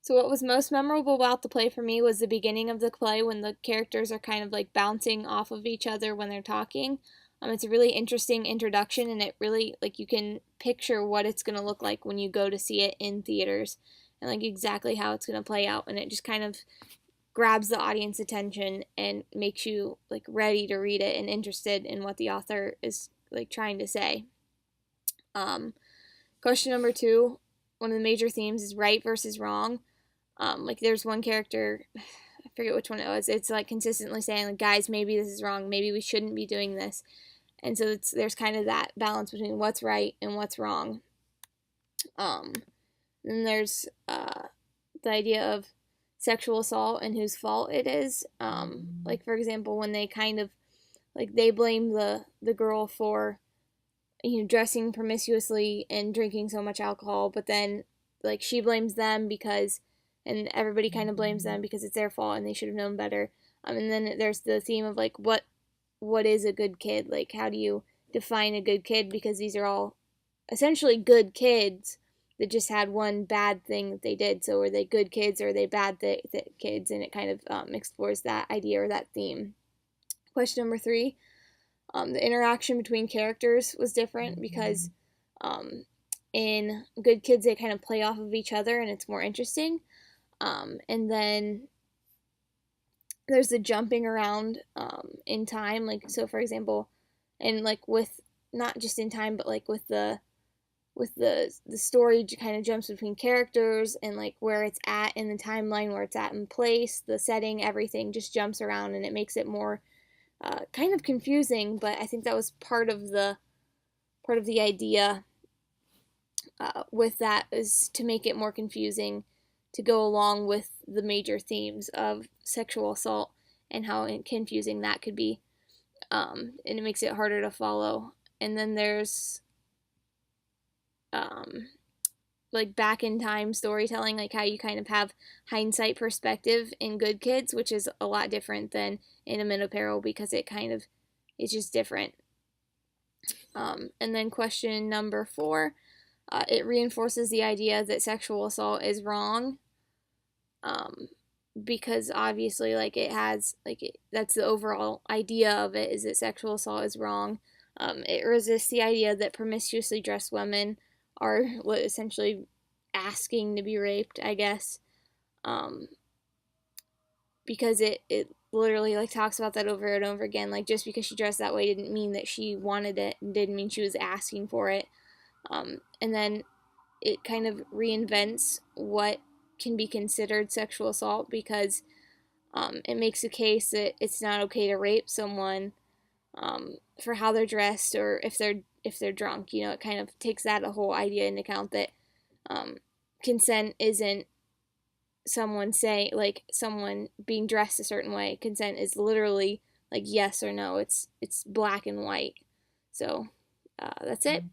So what was most memorable about the play for me was the beginning of the play when the characters are kind of like bouncing off of each other when they're talking. It's a really interesting introduction, and it really, like, you can picture what it's going to look like when you go to see it in theaters, and like exactly how it's going to play out, and it just kind of grabs the audience attention and makes you like ready to read it and interested in what the author is like trying to say. Um, Question number two, one of the major themes is right versus wrong. Like there's one character, I forget which one it was. It's like consistently saying, like, guys, maybe this is wrong. Maybe we shouldn't be doing this. And so there's kind of that balance between what's right and what's wrong. Um, then there's the idea of sexual assault and whose fault it is. Like for example, when they kind of like they blame the girl for dressing promiscuously and drinking so much alcohol, but then like she blames them because, and everybody kind of blames them because it's their fault and they should have known better. And then there's the theme of like what is a good kid? Like how do you define a good kid? Because these are all essentially good kids that just had one bad thing that they did. So are they good kids or are they bad kids? And it kind of explores that idea or that theme. Question number three, the interaction between characters was different because in Good Kids they kind of play off of each other and it's more interesting. And then there's the jumping around in time, like so for example, and like with not just in time but like with the story kind of jumps between characters and like where it's at in the timeline, where it's at in place, the setting, everything just jumps around and it makes it more kind of confusing. But I think that was part of the idea with that, is to make it more confusing to go along with the major themes of sexual assault and how confusing that could be, and it makes it harder to follow. And then there's um, like back in time storytelling, like how you kind of have hindsight perspective in Good Kids, which is a lot different than in Amid Apparel because it kind of is just different. And then question number four, it reinforces the idea that sexual assault is wrong, um, because obviously like it has like that's the overall idea of it, is that sexual assault is wrong. It resists the idea that promiscuously dressed women are essentially asking to be raped, I guess, um, because it literally like talks about that over and over again. Like just because she dressed that way didn't mean that she wanted it, and didn't mean she was asking for it. And then it kind of reinvents what can be considered sexual assault because it makes a case that it's not okay to rape someone for how they're dressed or if they're drunk. It kind of takes that whole idea into account that um, consent isn't someone being dressed a certain way. Consent is literally like yes or no. It's black and white. So that's it.